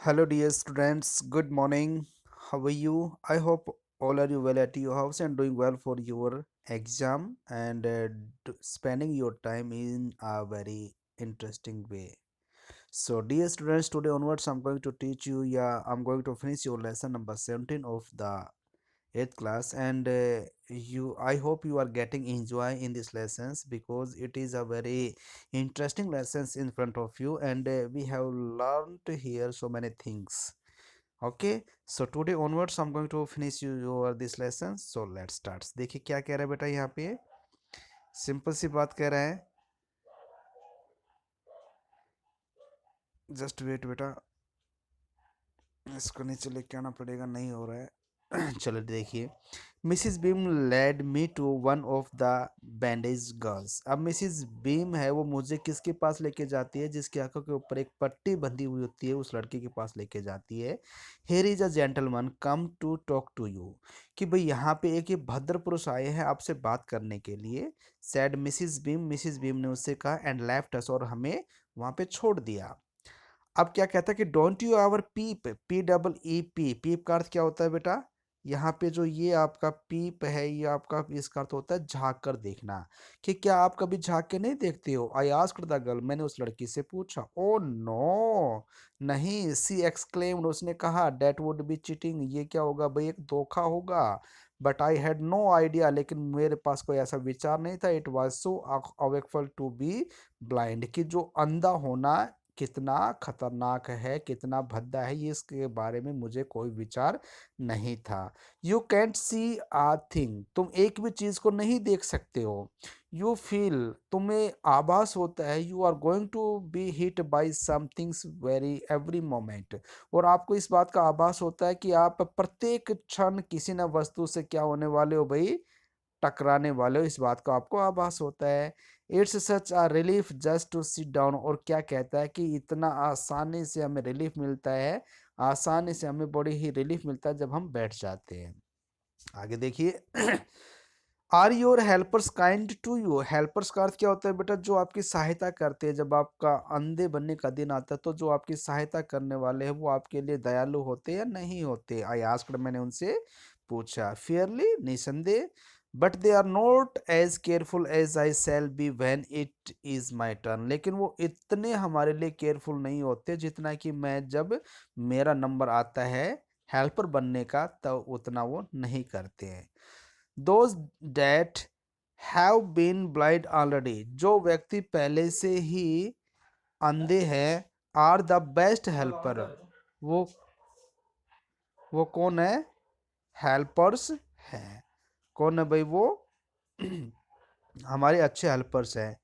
Hello, dear students. Good morning. How are you? I hope all are you well at your house and doing well for your exam and spending your time in a very interesting way. So, dear students, today onwards, I'm going to teach you. Yeah, I'm going to finish your lesson number 17 of the 8th class, and I hope you are getting enjoy in these lessons because it is a very interesting lessons in front of you, and we have learned to hear so many things. Okay, so today onwards I'm going to finish your this lesson. So let's start. देखिए क्या कह रहा है बेटा यहाँ पे, simple सी बात कह रहा है. जस्ट वेट बेटा, इसको नीचे लेके आना पड़ेगा, नहीं हो रहा है. चलो देखिए. Mrs Beam led me to one of the bandage girls. अब मिसिस बीम है वो मुझे किसके पास लेके जाती है, जिसकी आंखों के ऊपर एक पट्टी बंधी हुई होती है, उस लड़के के पास लेके जाती है. Here is a gentleman come to talk to you. कि भाई यहाँ पे एक ये भद्र पुरुष आए हैं आपसे बात करने के लिए. सैड मिसिस बीम ने उससे कहा एंड लेफ्ट अस, और हमें वहाँ पे छोड़ दिया. अब क्या कहता है कि don't you our peep, P double E P, peep का अर्थ क्या होता है बेटा. यहाँ पे जो ये आपका पीप है, ये आपका इसका अर्थ होता है झांक कर देखना. कि क्या आप कभी झांक के नहीं देखते हो. आई आस्क्ड द गर्ल, मैंने उस लड़की से पूछा. ओ नो, नहीं. सी एक्सक्लेम्ड, उसने कहा. डेट वुड बी चीटिंग, ये क्या होगा भाई, एक धोखा होगा. But I had no idea, लेकिन मेरे पास कोई ऐसा विचार नहीं था. It was so awful to be blind, कि जो अंधा होना कितना खतरनाक है, कितना भद्दा है, ये इसके बारे में मुझे कोई विचार नहीं था. You can't see a thing, तुम एक भी चीज को नहीं देख सकते हो. यू फील, तुम्हें आभास होता है. You are going to be hit by somethings very every moment, और आपको इस बात का आभास होता है कि आप प्रत्येक क्षण किसी न वस्तु से क्या होने वाले हो भाई, टकराने वाले हो. इस बात का आपको आभास होता है. It's such a relief just to sit down, और क्या कहता है कि इतना आसानी से हमें रिलीफ मिलता है, आसानी से हमें बड़ी ही रिलीफ मिलता है जब हम बैठ जाते हैं. आगे देखिए. Are your helpers kind to you. Helpers का अर्थ क्या होता है बेटा, जो आपकी सहायता करते हैं. जब आपका अंधे बनने का दिन आता है तो जो आपकी सहायता करने वाले हैं वो आपके लिए दयालु होते या नहीं होते. आई आस्क्ड, मैंने उनसे पूछा. फेयरली, निसंदेह. But they are not as careful as I shall be when it is my turn, लेकिन वो इतने हमारे लिए केयरफुल नहीं होते जितना कि मैं जब मेरा नंबर आता है हेल्पर बनने का, तब उतना वो नहीं करते हैं. Those that have been blind already, जो व्यक्ति पहले से ही अंधे हैं, आर द बेस्ट हेल्पर. वो वो कौन है, हेल्पर्स हैं. कौन है भाई वो, हमारे अच्छे हेल्पर्स हैं.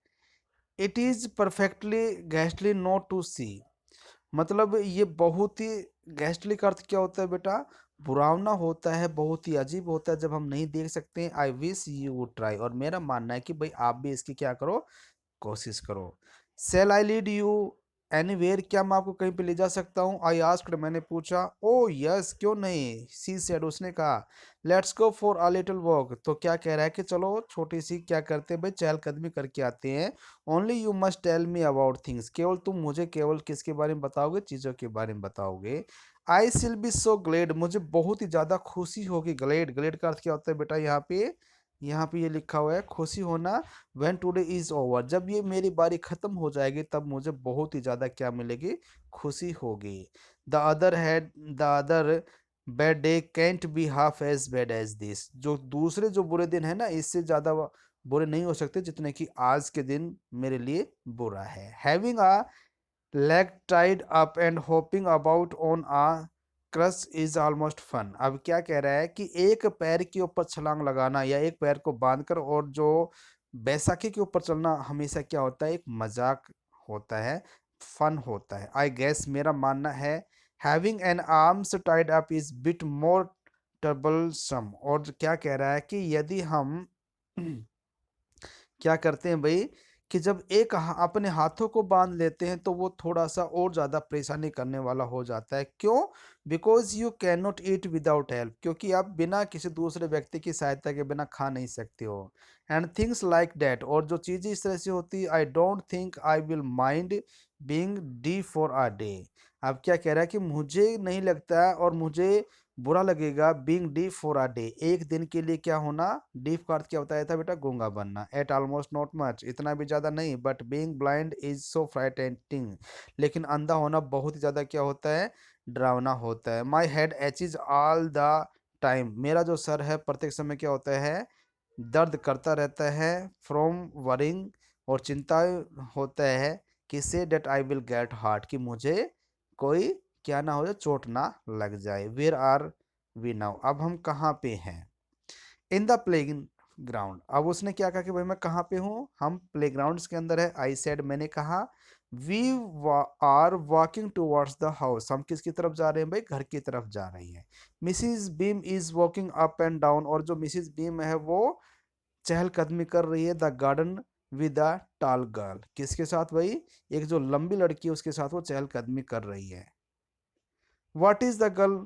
It is perfectly ghastly not to see, मतलब ये बहुत ही, गैस्टली का अर्थ क्या होता है बेटा, बुरावना होता है, बहुत ही अजीब होता है जब हम नहीं देख सकते हैं. आई विश यू ट्राई, और मेरा मानना है कि भाई आप भी इसकी क्या करो, कोशिश करो. Shall I lead you anywhere, क्या मैं आपको कहीं पे ले जा सकता हूँ. आई आस्क्ड, मैंने पूछा. ओ यस, क्यों नहीं. सी सेड, उसने कहा. Let's go for a little walk, तो क्या कह रहा है कि चलो छोटी सी क्या करते हैं भाई, चहलकदमी करके आते हैं. Only you must tell me about things, केवल तुम मुझे केवल किसके बारे में बताओगे, चीज़ों के बारे में बताओगे. आई शिल बी सो ग्लेड, मुझे बहुत ही ज़्यादा खुशी होगी. ग्लेड, ग्लेड का अर्थ क्या होता है बेटा, यहाँ पे ये लिखा हुआ है खुशी होना. व्हेन टुडे इज ओवर, जब ये मेरी बारी खत्म हो जाएगी तब मुझे बहुत ही ज़्यादा क्या मिलेगी, खुशी होगी. The other bad day can't be half as bad as this, जो दूसरे जो बुरे दिन है ना, इससे ज़्यादा बुरे नहीं हो सकते जितने कि आज के दिन मेरे लिए बुरा है. Having a leg tied up and hopping about on a crutch is almost fun. अब क्या कह रहा है कि एक पैर के ऊपर छलांग लगाना या एक पैर को बांधकर और जो बैसाखी के ऊपर चलना हमेशा क्या होता है, एक मजाक होता है, फन होता है. आई गेस, मेरा मानना है. Having an arms tied up is bit more troublesome, और क्या कह रहा है कि यदि हम क्या करते हैं भाई, कि जब अपने हाथों को बांध लेते हैं तो वो थोड़ा सा और ज़्यादा परेशानी करने वाला हो जाता है. क्यों. Because you can not eat without help, क्योंकि आप बिना किसी दूसरे व्यक्ति की सहायता के बिना खा नहीं सकते हो. एंड थिंग्स लाइक डैट, और जो चीज़ें इस तरह से होती, I don't think I will mind being D for a day. अब क्या कह रहा है कि मुझे नहीं लगता और मुझे बुरा लगेगा being D for a day, एक दिन के लिए क्या होना। डी का अर्थ क्या होता है था बेटा, गूंगा बनना। एट ऑलमोस्ट नॉट मच, इतना भी ज़्यादा नहीं। But being blind is so frightening, लेकिन अंधा होना बहुत ही ज़्यादा क्या होता है, डरावना होता है। My head aches all the time, मेरा जो सर है प्रत्येक समय क्या होता है, दर्द करता रहता है। फ्रॉम वरिंग, और चिंता होता है किससे, that I will get hurt, कि मुझे कोई क्या ना हो जाए, चोट ना लग जाए। वेयर आर वी नाउ, अब हम कहाँ पे हैं। इन द प्ले ग्राउंड, अब उसने क्या कहा कि भाई मैं कहाँ पे हूँ, हम प्ले ग्राउंड के अंदर है। आई सेड, मैंने कहा। We are walking towards the house, हम किसकी तरफ जा रहे हैं भाई, घर की तरफ जा रही है। Mrs beam is walking up and down, और जो मिसिज बीम है वो चहलकदमी कर रही है the garden with a tall girl, किसके साथ भाई, एक जो लंबी लड़की है उसके साथ वो चहलकदमी कर रही है। What is the girl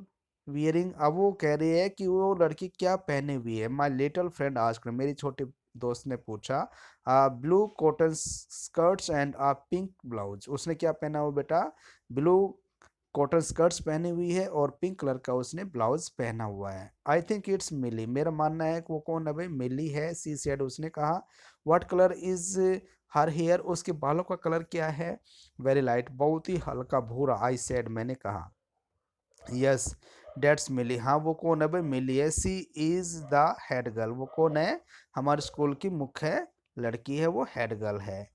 wearing, अब वो कह रही है कि वो लड़की क्या पहने हुई है। माई लिटिल फ्रेंड आस्क्ड, मेरी छोटी दोस्त ने पूछा। Blue cotton skirts and a pink blouse, उसने क्या पहना हुआ बेटा, ब्लू कॉटन स्कर्ट्स पहनी हुई है और पिंक कलर का उसने ब्लाउज पहना हुआ है। आई थिंक इट्स मिली, मेरा मानना है कि वो कौन है भाई, मिली है। सी सेड, उसने कहा। What colour is her hair, उसके बालों का कलर क्या है। वेरी लाइट, बहुत ही हल्का भूरा। आई सेड, मैंने कहा। यस डेट्स मिली, हाँ वो कौन है भाई, मिली है। सी इज द हेड गर्ल, वो कौन है, हमारे स्कूल की मुख्य लड़की है, वो हेड गर्ल है।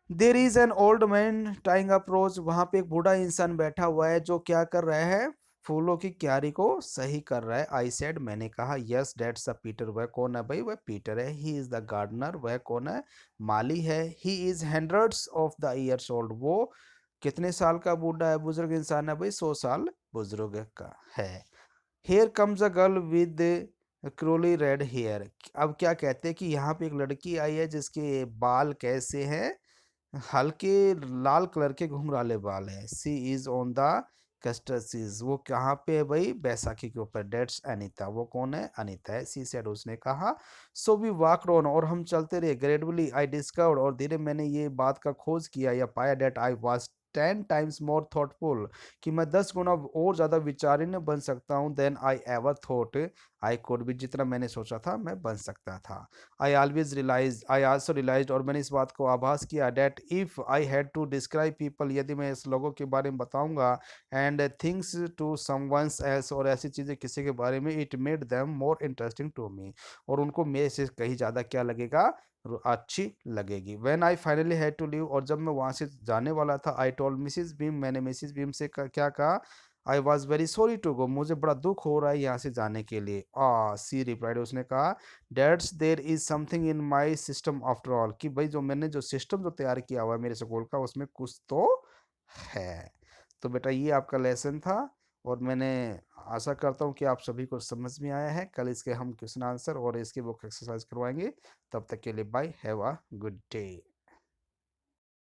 There is an old man tying up rose, वहां पे एक बूढ़ा इंसान बैठा हुआ है जो क्या कर रहा है, फूलों की क्यारी को सही कर रहा है। आई सेड, मैंने कहा। यस डेट्स अ पीटर, वह कौन है भाई, वह पीटर है। ही इज द गार्डनर, वह कौन है, माली है। He is hundreds of the years old, वो कितने साल का बूढ़ा है, बुजुर्ग इंसान है भाई, 100 साल बुजुर्ग का है। Here comes a girl with curly red hair, अब क्या कहते हैं कि यहाँ पे एक लड़की आई है जिसके बाल कैसे हैं, हल्के लाल कलर के घुंघराले बाल है। सी इज ऑन द कस्टसीज, वो कहाँ पे है भाई, बैसाखी के ऊपर। डेट्स अनीता, वो कौन है, अनीता है। सी सेड, उसने कहा। सो वी वॉकड ऑन, और हम चलते रहे। ग्रेजुअली आई डिस्कवर्ड, और धीरे मैंने ये बात का खोज किया या पाया, that I was 10 times more thoughtful, कि मैं 10 गुना और ज़्यादा विचारणीय बन सकता हूँ than I ever thought I could be, जितना मैंने सोचा था मैं बन सकता था। आई आल्सो रियलाइज्ड, और मैंने इस बात को आभास किया, that if I had to describe people, यदि मैं इस लोगों के बारे में बताऊंगा, and things to someone else, और ऐसी चीज़ें किसी के बारे में, it made them more interesting to me, और उनको मेरे से कहीं ज़्यादा क्या लगेगा, अच्छी लगेगी। When I finally had to leave, और जब मैं वहाँ से जाने वाला था, आई टोल्ड मिसिज बीम, मैंने मिसिज बीम से क्या कहा, I was very sorry to go, मुझे बड़ा दुख हो रहा है यहाँ से जाने के लिए। सी रिप्लाइड, उसने कहा। That's there is something in my system after all, कि भाई जो मैंने जो सिस्टम जो तैयार किया हुआ है मेरे स्कूल का, उसमें कुछ तो है। तो बेटा ये आपका लेसन था, और मैंने आशा करता हूँ कि आप सभी को समझ में आया है। कल इसके हम क्वेश्चन आंसर और इसकी बुक एक्सरसाइज करवाएंगे। तब तक के लिए bye, have a good day.